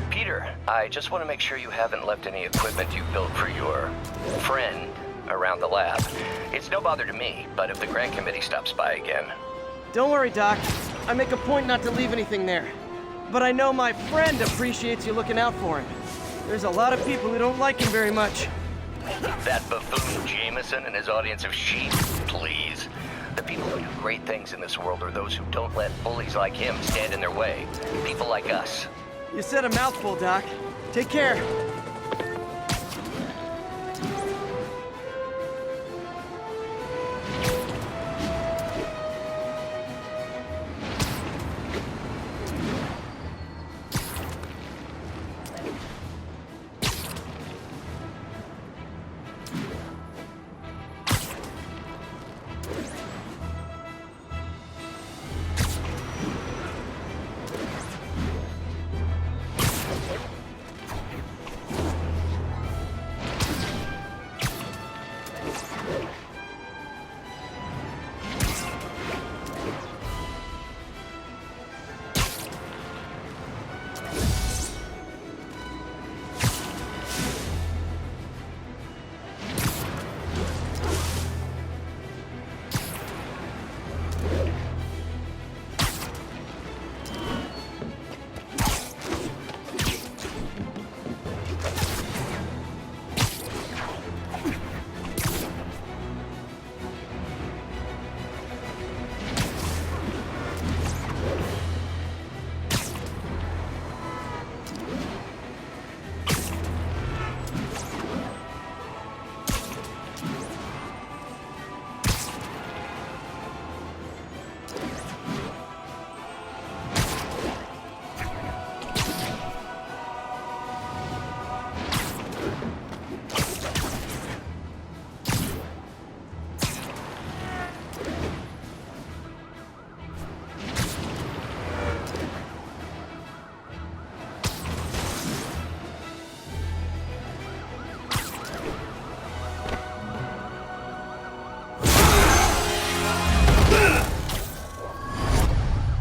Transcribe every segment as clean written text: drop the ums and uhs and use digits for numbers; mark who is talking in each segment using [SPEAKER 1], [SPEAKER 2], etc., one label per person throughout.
[SPEAKER 1] Peter, I just want to make sure you haven't left any equipment you built for your friend around the lab. It's no bother to me, but if the grant committee stops by again...
[SPEAKER 2] Don't worry, Doc. I make a point not to leave anything there. But I know my friend appreciates you looking out for him. There's a lot of people who don't like him very much.
[SPEAKER 1] That buffoon Jameson and his audience of sheep? Please. The people who do great things in this world are those who don't let bullies like him stand in their way. People like us.
[SPEAKER 2] You said a mouthful, Doc. Take care.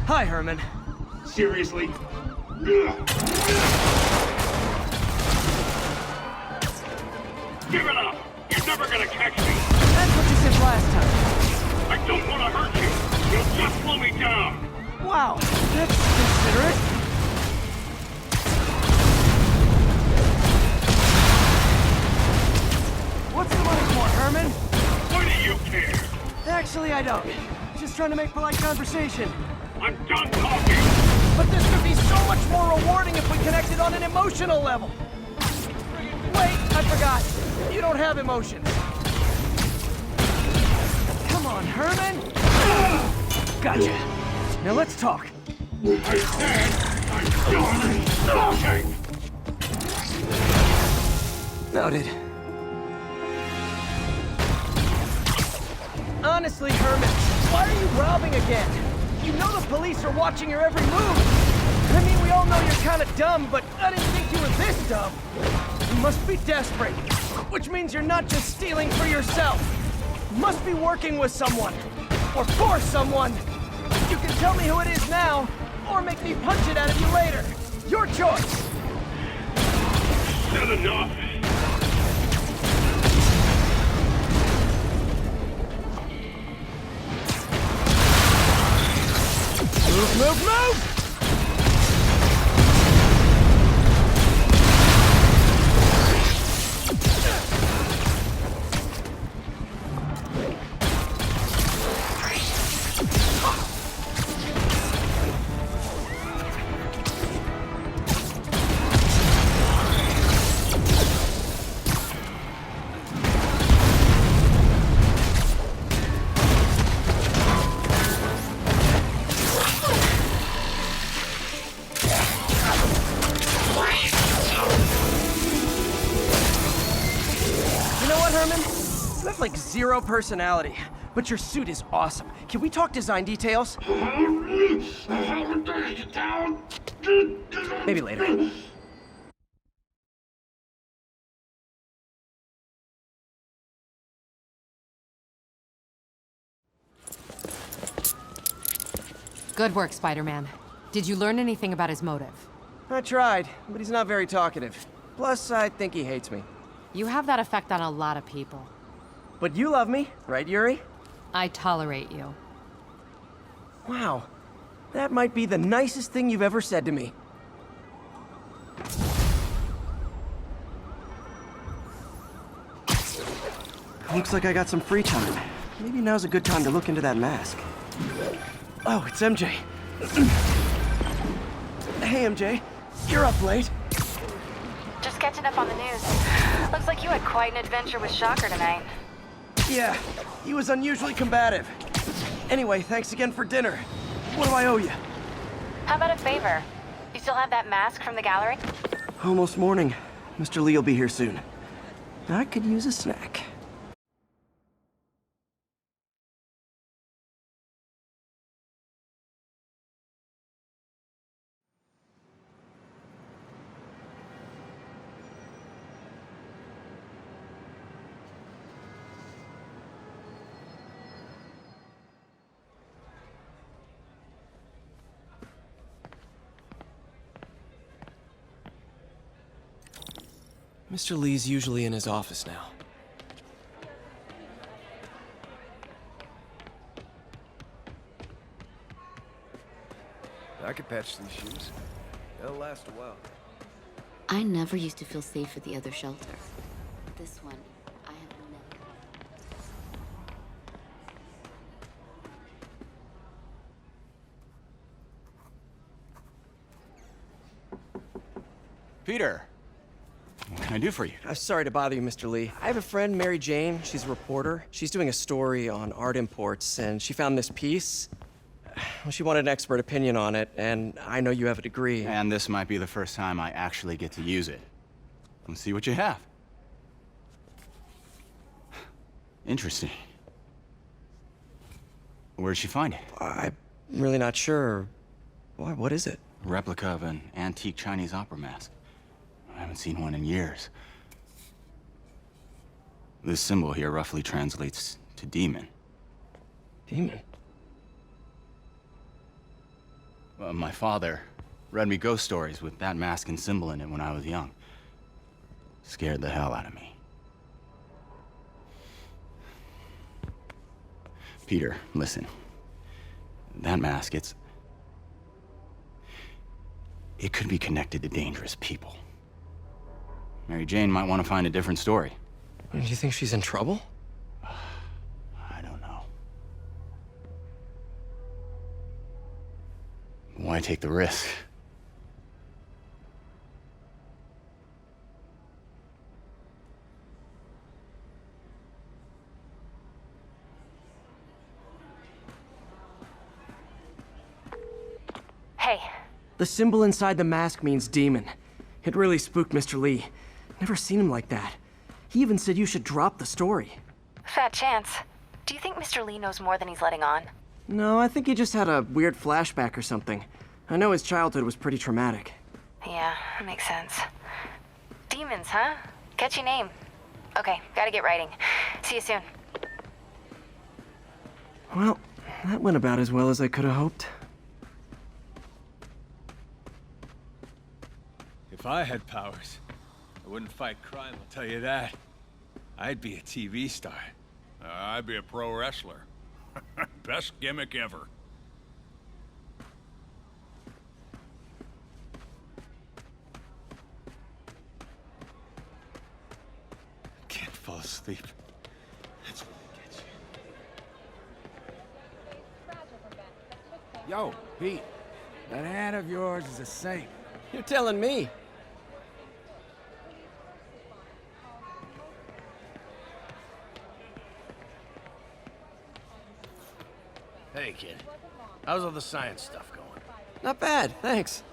[SPEAKER 2] Hi, Herman.
[SPEAKER 3] Seriously? Give it up! You're never gonna catch me!
[SPEAKER 2] That's what you said last time.
[SPEAKER 3] I don't want to hurt you! You'll just slow me down!
[SPEAKER 2] Wow, that's considerate. What's the money for, Herman?
[SPEAKER 3] Why do you care?
[SPEAKER 2] Actually, I don't. Just trying to make polite conversation.
[SPEAKER 3] I'm done talking!
[SPEAKER 2] But this could be so much more rewarding if we connected on an emotional level. Wait, I forgot. You don't have emotions. Come on, Herman. Gotcha. Now let's talk.
[SPEAKER 3] I said I'm done talking!
[SPEAKER 2] Noted. Honestly, Herman, why are you robbing again? You know the police are watching your every move. I mean, we all know you're kind of dumb, but I didn't think you were this dumb. You must be desperate, which means you're not just stealing for yourself. You must be working with someone, or for someone. You can tell me who it is now, or make me punch it out of you later. Your choice.
[SPEAKER 3] Not enough!
[SPEAKER 2] Move, move, move! You have like zero personality, but your suit is awesome. Can we talk design details? Maybe later.
[SPEAKER 4] Good work, Spider-Man. Did you learn anything about his motive?
[SPEAKER 2] I tried, but he's not very talkative. Plus, I think he hates me.
[SPEAKER 4] You have that effect on a lot of people.
[SPEAKER 2] But you love me, right, Yuri?
[SPEAKER 4] I tolerate you.
[SPEAKER 2] Wow. That might be the nicest thing you've ever said to me. Looks like I got some free time. Maybe now's a good time to look into that mask. Oh, it's MJ. Hey, MJ. You're up late.
[SPEAKER 5] Just catching up on the news. Looks like you had quite an adventure with Shocker tonight.
[SPEAKER 2] Yeah, he was unusually combative. Anyway, thanks again for dinner. What do I owe you?
[SPEAKER 5] How about a favor? You still have that mask from the gallery?
[SPEAKER 2] Almost morning. Mr. Lee will be here soon. I could use a snack. Mr. Lee's usually in his office now.
[SPEAKER 6] I could patch these shoes. They'll last a while.
[SPEAKER 7] I never used to feel safe at the other shelter. This one, I have never.
[SPEAKER 8] Peter, what can I do for you?
[SPEAKER 2] Sorry to bother you, Mr. Lee. I have a friend, Mary Jane. She's a reporter. She's doing a story on art imports, and she found this piece. Well, she wanted an expert opinion on it, and I know you have a degree.
[SPEAKER 8] And this might be the first time I actually get to use it. Let's see what you have. Interesting. Where did she find it?
[SPEAKER 2] I'm really not sure. Why, what is it?
[SPEAKER 8] A replica of an antique Chinese opera mask. I haven't seen one in years. This symbol here roughly translates to demon.
[SPEAKER 2] Demon?
[SPEAKER 8] My father read me ghost stories with that mask and symbol in it when I was young. Scared the hell out of me. Peter, listen. That mask, it could be connected to dangerous people. Mary Jane might want to find a different story.
[SPEAKER 2] Do you think she's in trouble?
[SPEAKER 8] I don't know. Why take the risk?
[SPEAKER 5] Hey,
[SPEAKER 2] The symbol inside the mask means demon. It really spooked Mr. Lee. Never seen him like that. He even said you should drop the story.
[SPEAKER 5] fat chance. Do you think Mr. Lee knows more than he's letting on?
[SPEAKER 2] No, I think he just had a weird flashback or something. I know his childhood was pretty traumatic.
[SPEAKER 5] Yeah, that makes sense. Demons, huh? Catchy name. Okay, gotta get writing. See you soon.
[SPEAKER 2] Well, that went about as well as I could have hoped.
[SPEAKER 6] If I had powers, I wouldn't fight crime, I'll tell you that. I'd be a TV star.
[SPEAKER 3] I'd be a pro wrestler. Best gimmick ever.
[SPEAKER 6] Can't fall asleep. That's what gets you.
[SPEAKER 9] Yo, Pete. That hand of yours is a saint.
[SPEAKER 2] You're telling me.
[SPEAKER 9] Hey, kid. How's all the science stuff going?
[SPEAKER 2] Not bad, thanks.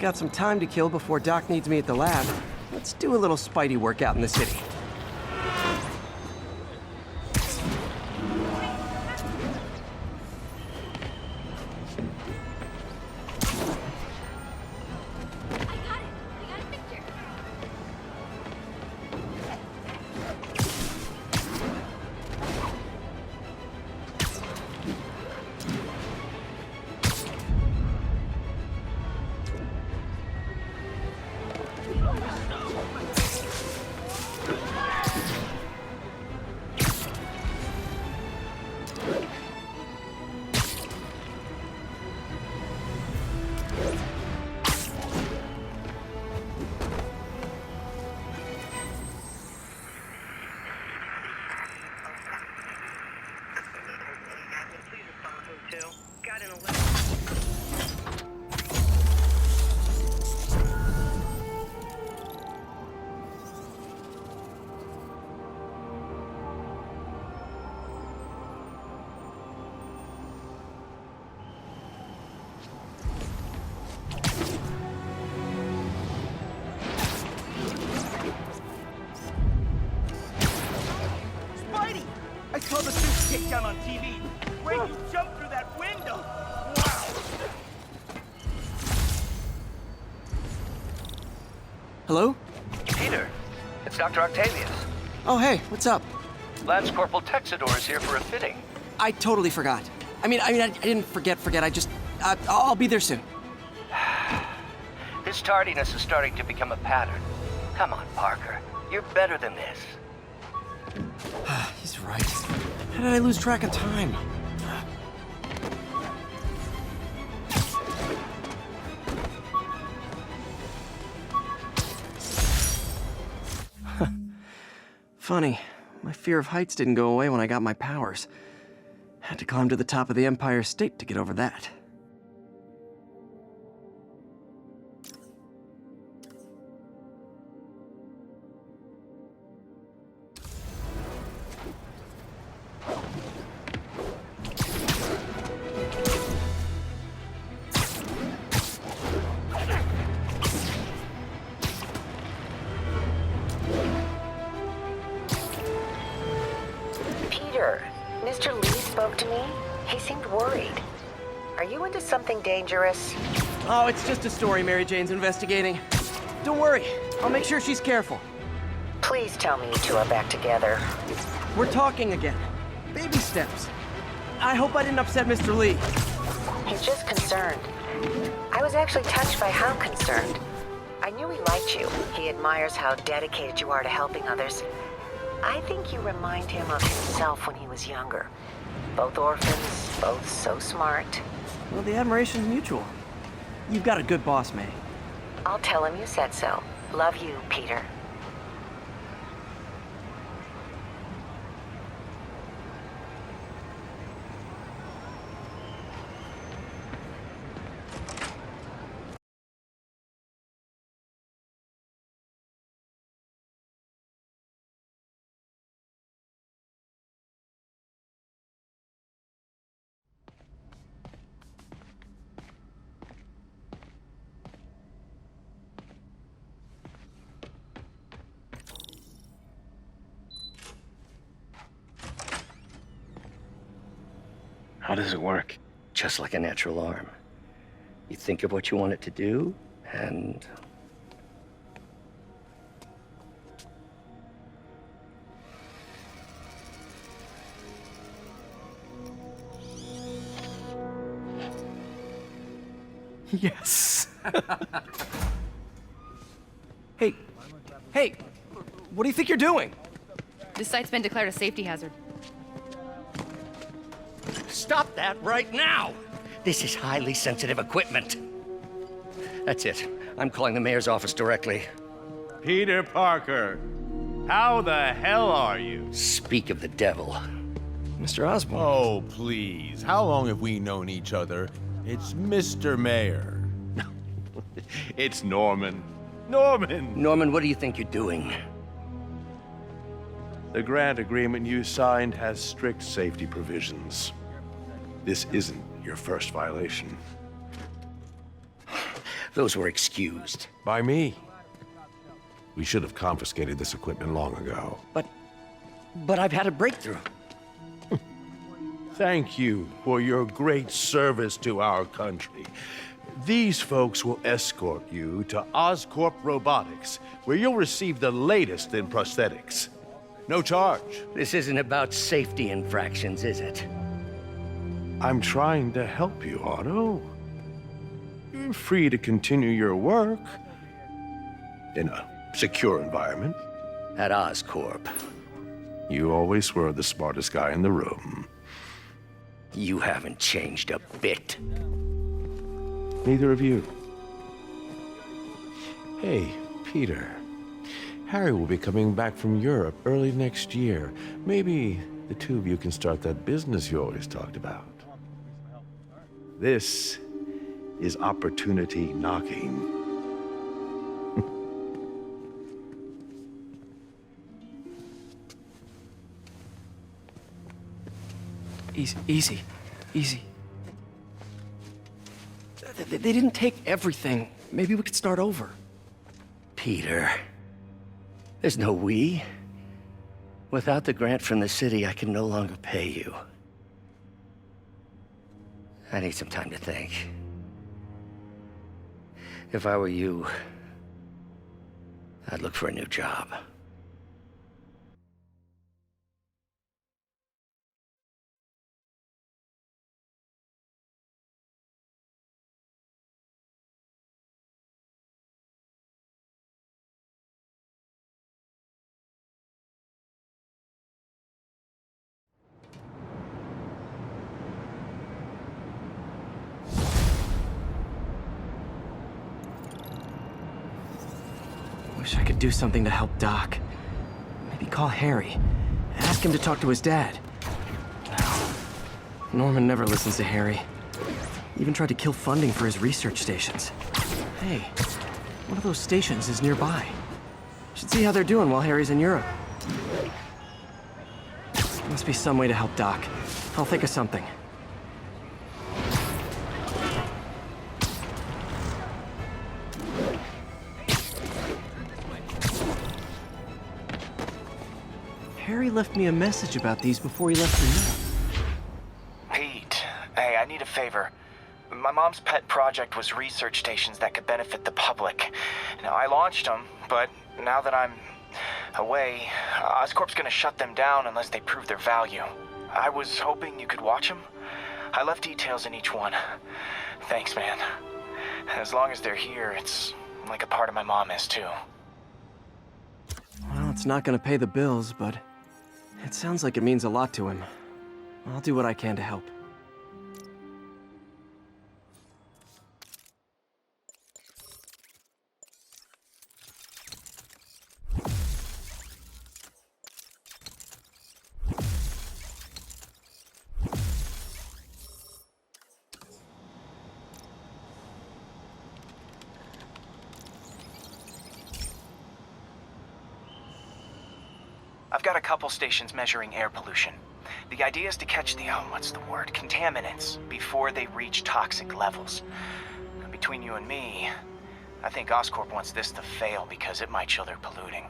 [SPEAKER 2] Got some time to kill before Doc needs me at the lab. Let's do a little Spidey workout in the city. Spidey! I saw the suit take down on TV. Wait, you jumped through that window! Wow! Hello?
[SPEAKER 1] Peter, it's Dr. Octavius.
[SPEAKER 2] Oh, hey, what's up?
[SPEAKER 1] Lance Corporal Texador is here for a fitting.
[SPEAKER 2] I totally forgot. I didn't forget. I just, I'll be there soon.
[SPEAKER 1] His tardiness is starting to become a pattern. Come on, Parker. You're better than this.
[SPEAKER 2] He's right. How did I lose track of time? Funny. My fear of heights didn't go away when I got my powers. Had to climb to the top of the Empire State to get over that.
[SPEAKER 10] Peter, Mr. Lee spoke to me. He seemed worried. Are you into something dangerous?
[SPEAKER 2] Oh, it's just a story Mary Jane's investigating. Don't worry, I'll make sure she's careful.
[SPEAKER 10] Please tell me you two are back together.
[SPEAKER 2] We're talking again. Baby steps. I hope I didn't upset Mr. Lee.
[SPEAKER 10] He's just concerned. I was actually touched by how concerned. I knew he liked you. He admires how dedicated you are to helping others. I think you remind him of himself when he was younger. Both orphans, both so smart.
[SPEAKER 2] Well, the admiration's mutual. You've got a good boss, May.
[SPEAKER 10] I'll tell him you said so. Love you, Peter.
[SPEAKER 1] How does it work? Just like a natural arm. You think of what you want it to do, and...
[SPEAKER 2] Yes. Hey, what do you think you're doing?
[SPEAKER 4] This site's been declared a safety hazard.
[SPEAKER 1] Stop that right now! This is highly sensitive equipment. That's it. I'm calling the mayor's office directly.
[SPEAKER 11] Peter Parker, how the hell are you?
[SPEAKER 1] Speak of the devil.
[SPEAKER 2] Mr. Osborn.
[SPEAKER 11] Oh, please. How long have we known each other? It's Mr. Mayor. It's Norman.
[SPEAKER 1] Norman, what do you think you're doing?
[SPEAKER 11] The grant agreement you signed has strict safety provisions. This isn't your first violation.
[SPEAKER 9] those were excused.
[SPEAKER 11] By me. We should have confiscated this equipment long ago.
[SPEAKER 9] But I've had a breakthrough.
[SPEAKER 11] Thank you for your great service to our country. These folks will escort you to Oscorp Robotics, where you'll receive the latest in prosthetics. No charge.
[SPEAKER 9] This isn't about safety infractions, is it?
[SPEAKER 11] I'm trying to help you, Otto. You're free to continue your work in a secure environment.
[SPEAKER 9] At Oscorp.
[SPEAKER 11] You always were the smartest guy in the room.
[SPEAKER 9] You haven't changed a bit.
[SPEAKER 11] Neither of you. Hey, Peter. Harry will be coming back from Europe early next year. Maybe the two of you can start that business you always talked about. This is opportunity knocking.
[SPEAKER 2] Easy. They didn't take everything. Maybe we could start over.
[SPEAKER 9] Peter, there's no we. Without the grant from the city, I can no longer pay you. I need some time to think. If I were you, I'd look for a new job.
[SPEAKER 2] Wish I could do something to help Doc. Maybe call Harry. Ask him to talk to his dad. No. Norman never listens to Harry. Even tried to kill funding for his research stations. Hey, one of those stations is nearby. Should see how they're doing while Harry's in Europe. Must be some way to help Doc. I'll think of something. Harry left me a message about these before he left for Europe.
[SPEAKER 12] Pete, hey, I need a favor. My mom's pet project was research stations that could benefit the public. Now, I launched them, but now that I'm away, Oscorp's gonna shut them down unless they prove their value. I was hoping you could watch them. I left details in each one. Thanks, man. As long as they're here, it's like a part of my mom is, too.
[SPEAKER 2] Well, it's not gonna pay the bills, but it sounds like it means a lot to him. I'll do what I can to help.
[SPEAKER 12] I've got a couple stations measuring air pollution. The idea is to catch the, contaminants before they reach toxic levels. Between you and me, I think Oscorp wants this to fail because it might show they're polluting.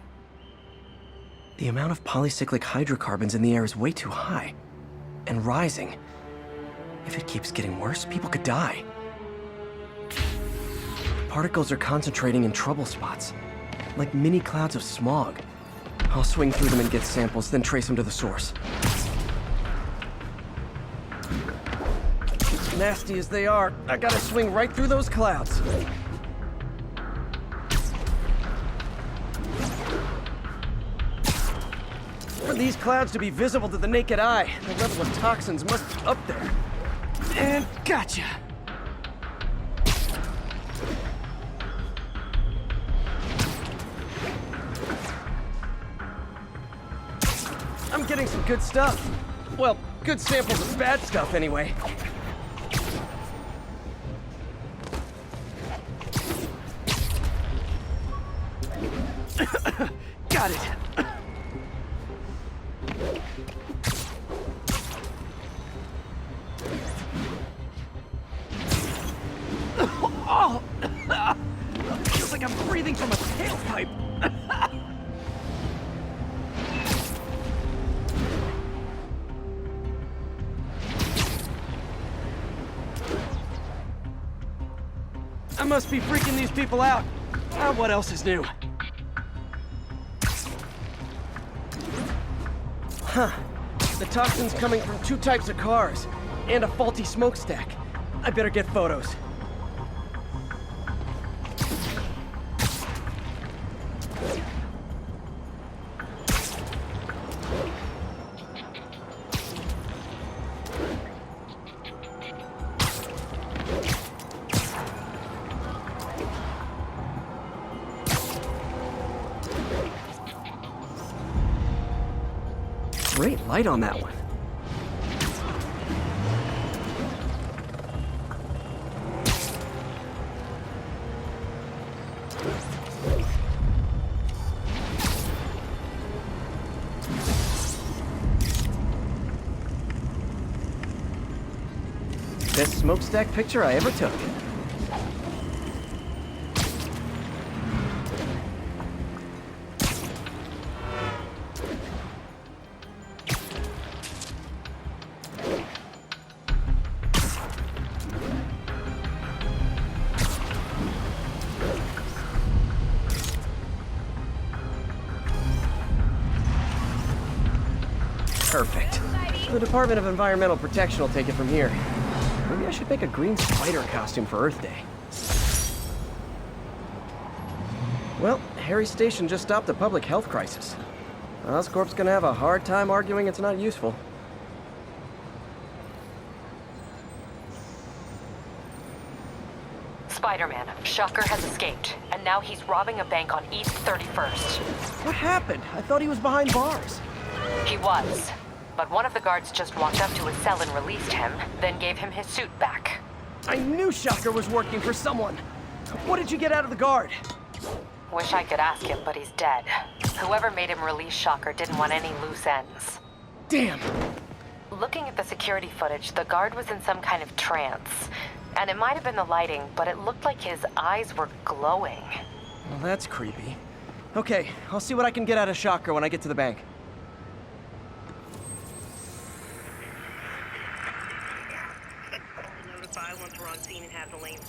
[SPEAKER 2] The amount of polycyclic hydrocarbons in the air is way too high. And rising. If it keeps getting worse, people could die. Particles are concentrating in trouble spots, like mini clouds of smog. I'll swing through them and get samples, then trace them to the source. Nasty as they are, I gotta swing right through those clouds. For these clouds to be visible to the naked eye, the level of toxins must be up there. And gotcha! I'm getting some good stuff. Well, good samples of bad stuff, anyway. Got it. Oh! like I'm breathing from a tailpipe. I must be freaking these people out. What else is new? Huh. The toxin's coming from 2 types of cars, and a faulty smokestack. I better get photos. Great light on that one. Best smokestack picture I ever took. Perfect. The Department of Environmental Protection will take it from here. Maybe I should make a green spider costume for Earth Day. Well, Harry Station just stopped a public health crisis. Oscorp's gonna have a hard time arguing it's not useful.
[SPEAKER 4] Spider-Man, Shocker has escaped, and now he's robbing a bank on East 31st.
[SPEAKER 2] What happened? I thought he was behind bars.
[SPEAKER 4] He was. But one of the guards just walked up to his cell and released him, then gave him his suit back.
[SPEAKER 2] I knew Shocker was working for someone. What did you get out of the guard?
[SPEAKER 4] Wish I could ask him, but he's dead. Whoever made him release Shocker didn't want any loose ends.
[SPEAKER 2] Damn.
[SPEAKER 4] Looking at the security footage, the guard was in some kind of trance. And it might have been the lighting, but it looked like his eyes were glowing.
[SPEAKER 2] Well, that's creepy. Okay, I'll see what I can get out of Shocker when I get to the bank.
[SPEAKER 10] Notify once we're on scene and have the lane.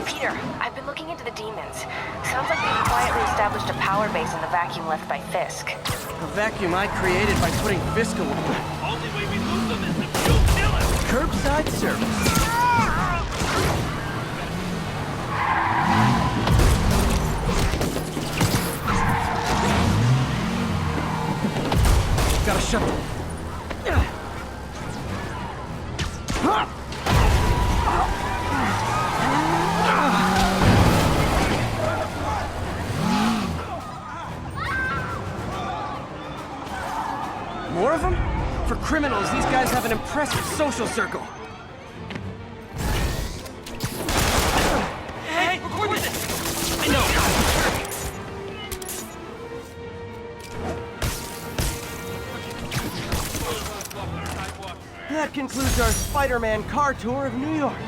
[SPEAKER 5] Peter, I've been looking into the demons. Sounds like they've quietly established a power base in the vacuum left by Fisk.
[SPEAKER 2] A vacuum I created by putting Fisk away. Only way we lose them is if you kill him! Curbside service. Gotta shut them. More of them? For criminals, these guys have an impressive social circle. Hey, record this! I know. That concludes our Spider-Man car tour of New York.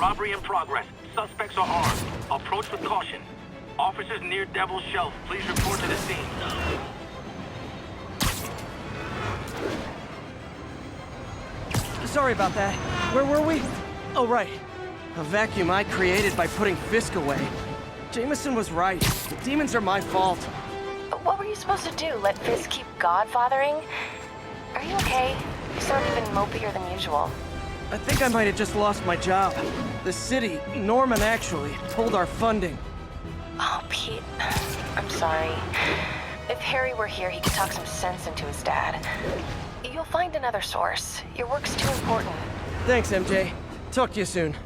[SPEAKER 13] Robbery in progress. Suspects are armed. Approach with caution. Officers near Devil's Shelf, please report to the scene.
[SPEAKER 2] Sorry about that. Where were we? Oh, right. A vacuum I created by putting Fisk away. Jameson was right. The demons are my fault.
[SPEAKER 5] But what were you supposed to do? Let Fisk keep godfathering? Are you okay? You sound even mopier than usual.
[SPEAKER 2] I think I might have just lost my job. The city, Norman actually, pulled our funding.
[SPEAKER 5] Oh, Pete. I'm sorry.
[SPEAKER 4] If Harry were here, he could talk some sense into his dad. You'll find another source. Your work's too important.
[SPEAKER 2] Thanks, MJ. Talk to you soon.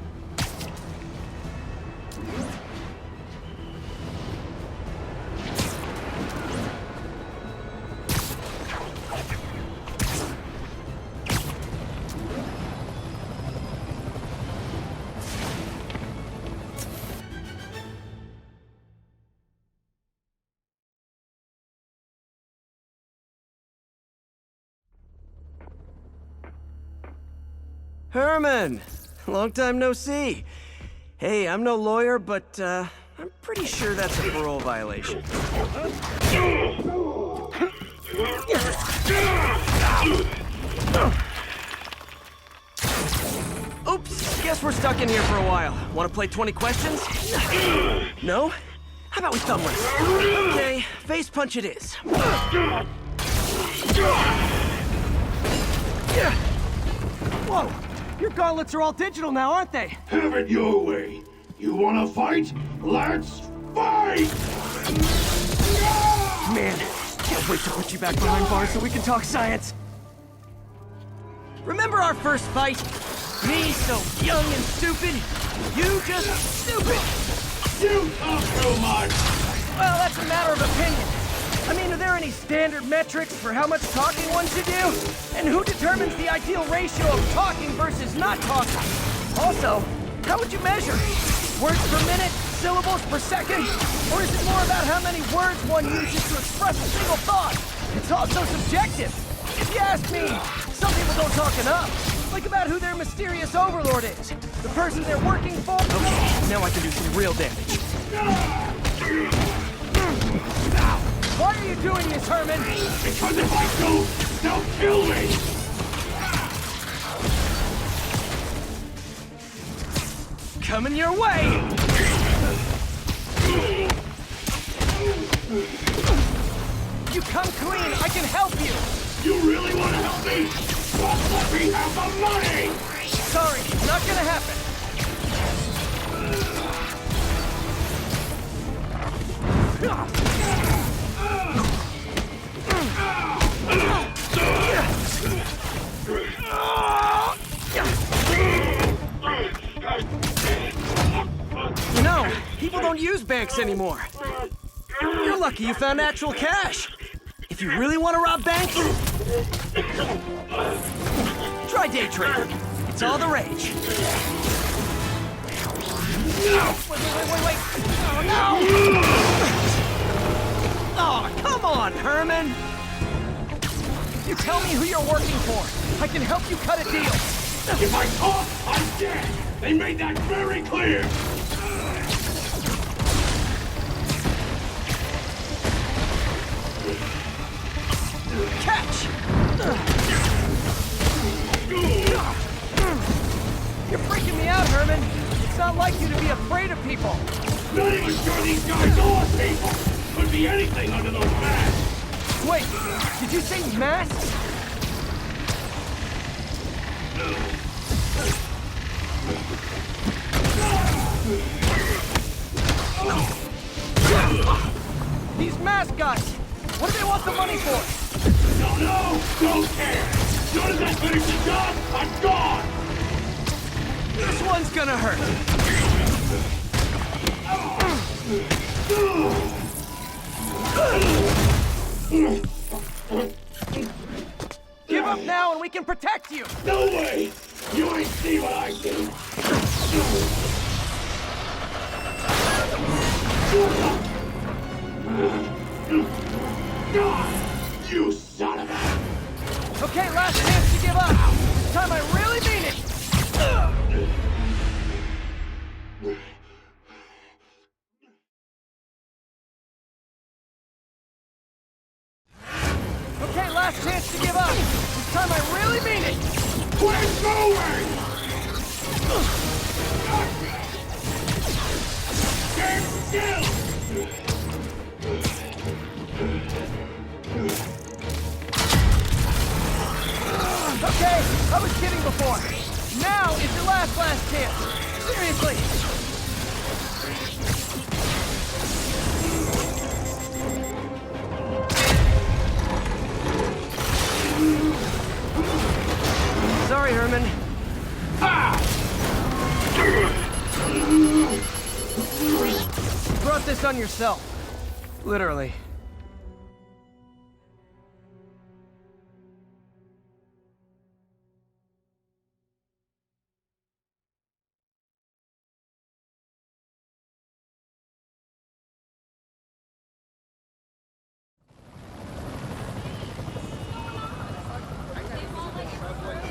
[SPEAKER 2] Herman! Long time no see. Hey, I'm no lawyer, but, I'm pretty sure that's a parole violation. Oops, guess we're stuck in here for a while. Want to play 20 questions? No? How about we thumb wrestle? Okay, face punch it is. Whoa! Your gauntlets are all digital now, aren't they?
[SPEAKER 14] Have it your way. You wanna fight? Let's fight!
[SPEAKER 2] Man, can't wait to put you back behind bars so we can talk science. Remember our first fight? Me so young and stupid, you just stupid!
[SPEAKER 14] You talk too much!
[SPEAKER 2] Well, that's a matter of opinion. I mean, are there any standard metrics for how much talking one should do? And who determines the ideal ratio of talking versus not talking? Also, how would you measure? Words per minute? Syllables per second? Or is it more about how many words one uses to express a single thought? It's also subjective. If you ask me, some people don't talk enough. Like about who their mysterious overlord is. The person they're working for. Okay, now I can do some real damage. Why are you doing this, Herman?
[SPEAKER 14] Because if I don't, they'll kill me!
[SPEAKER 2] Coming your way! You come clean, I can help you!
[SPEAKER 14] You really want to help me? Well, let me have the money!
[SPEAKER 2] Sorry, not gonna happen. You know, people don't use banks anymore. You're lucky you found actual cash. If you really want to rob banks, try day trading. It's all the rage. Wait. Oh, no! Oh, come on, Herman! You tell me who you're working for. I can help you cut a deal.
[SPEAKER 14] If I talk, I'm dead! They made that very clear!
[SPEAKER 2] Catch! You're freaking me out, Herman. It's not like you to be afraid of people.
[SPEAKER 14] Not even sure these guys are people! Could be anything under those masks!
[SPEAKER 2] Wait, did you say masks? These mask guys! What do they want the money for?
[SPEAKER 14] Don't know! Don't care! As soon as I finish the job, I'm gone!
[SPEAKER 2] This one's gonna hurt. Give up now and we can protect you!
[SPEAKER 14] No way! You ain't see what I do! You son of a...
[SPEAKER 2] Okay, last chance to give up. This time I really mean it. Okay, last chance to give up. This time I really mean it.
[SPEAKER 14] We're going! Stand still!
[SPEAKER 2] Okay, I was kidding before. Now is your last chance. Seriously. focus on yourself. Literally.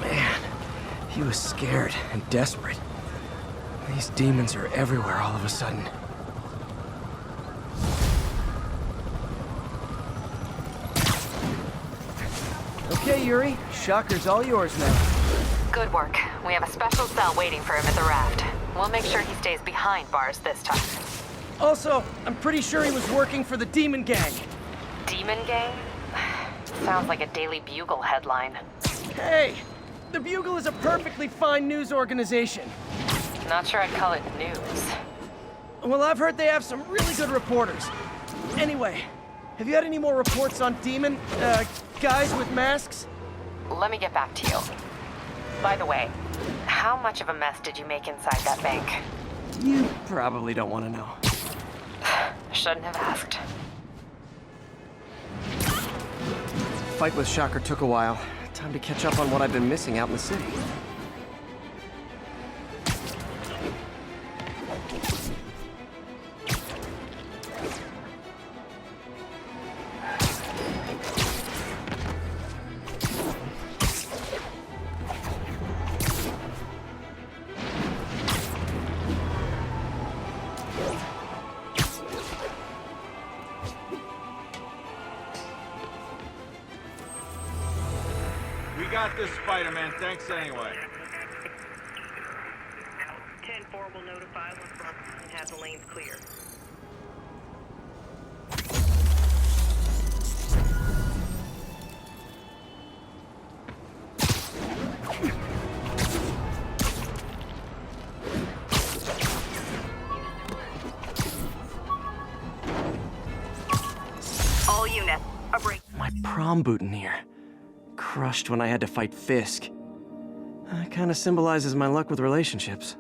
[SPEAKER 2] Man, he was scared and desperate. These demons are everywhere all of a sudden. Okay, Yuri. Shocker's all yours now.
[SPEAKER 4] Good work. We have a special cell waiting for him at the raft. We'll make sure he stays behind bars this time.
[SPEAKER 2] Also, I'm pretty sure he was working for the Demon Gang.
[SPEAKER 4] Demon Gang? Sounds like a Daily Bugle headline.
[SPEAKER 2] Hey! The Bugle is a perfectly fine news organization.
[SPEAKER 4] Not sure I'd call it news.
[SPEAKER 2] Well, I've heard they have some really good reporters. Anyway, have you had any more reports on demon, guys with masks?
[SPEAKER 4] Let me get back to you. By the way, how much of a mess did you make inside that bank?
[SPEAKER 2] You probably don't want to know.
[SPEAKER 4] Shouldn't have asked.
[SPEAKER 2] Fight with Shocker took a while. Time to catch up on what I've been missing out in the city.
[SPEAKER 6] We got this, Spider-Man. Thanks anyway.
[SPEAKER 10] 10-4 will notify once Robinson has the lanes clear. All units, a break.
[SPEAKER 2] My prom boutonniere. Crushed when I had to fight Fisk. Kinda symbolizes my luck with relationships.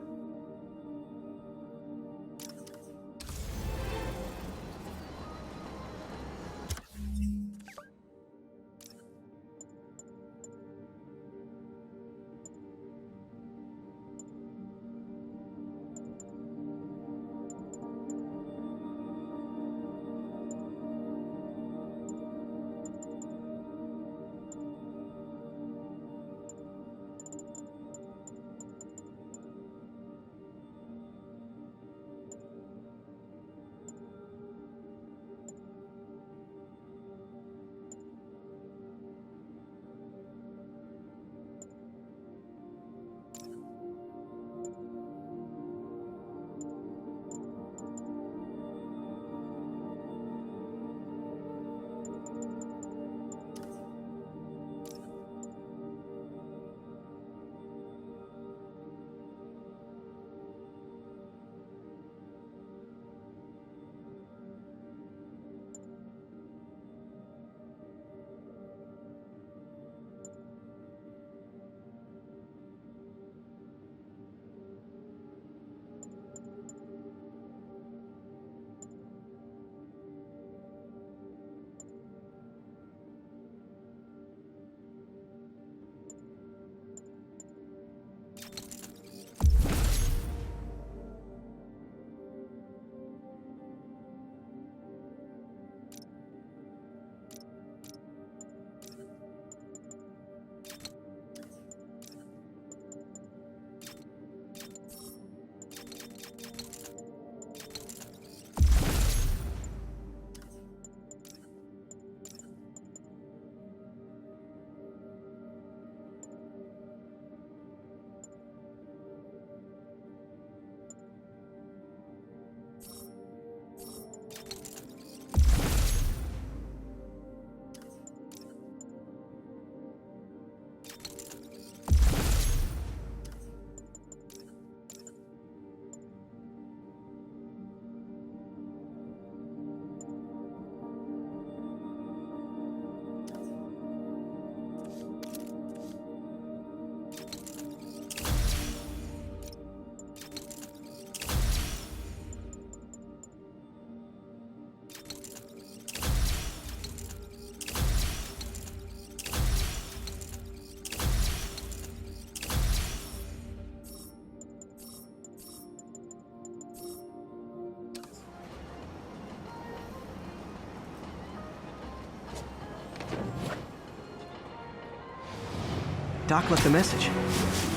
[SPEAKER 2] Doc left a message.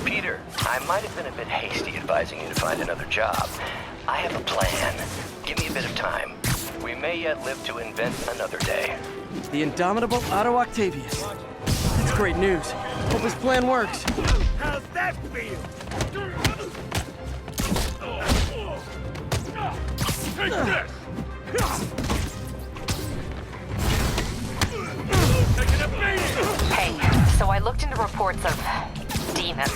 [SPEAKER 1] Peter, I might have been a bit hasty advising you to find another job. I have a plan. Give me a bit of time. We may yet live to invent another day.
[SPEAKER 2] The indomitable Otto Octavius. That's great news. Hope his plan works.
[SPEAKER 14] How's that feel? Take this! Taking a beating!
[SPEAKER 4] Hey, so I looked into reports of demons.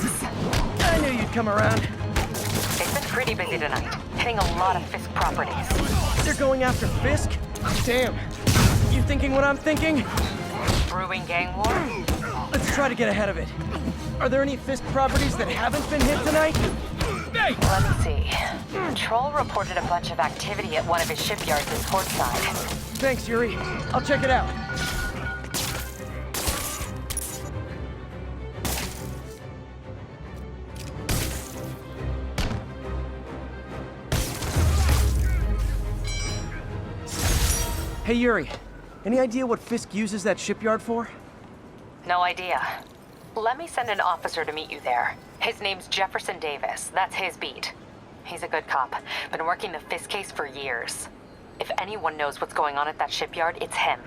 [SPEAKER 2] I knew you'd come around.
[SPEAKER 4] They've been pretty busy tonight, hitting a lot of Fisk properties.
[SPEAKER 2] They're going after Fisk? Damn. You thinking what I'm thinking?
[SPEAKER 4] Brewing gang war?
[SPEAKER 2] Let's try to get ahead of it. Are there any Fisk properties that haven't been hit tonight?
[SPEAKER 4] Let me see. Patrol reported a bunch of activity at one of his shipyards in Portside.
[SPEAKER 2] Thanks, Yuri. I'll check it out. Hey, Yuri. Any idea what Fisk uses that shipyard for?
[SPEAKER 4] No idea. Let me send an officer to meet you there. His name's Jefferson Davis. That's his beat. He's a good cop. Been working the Fisk case for years. If anyone knows what's going on at that shipyard, it's him.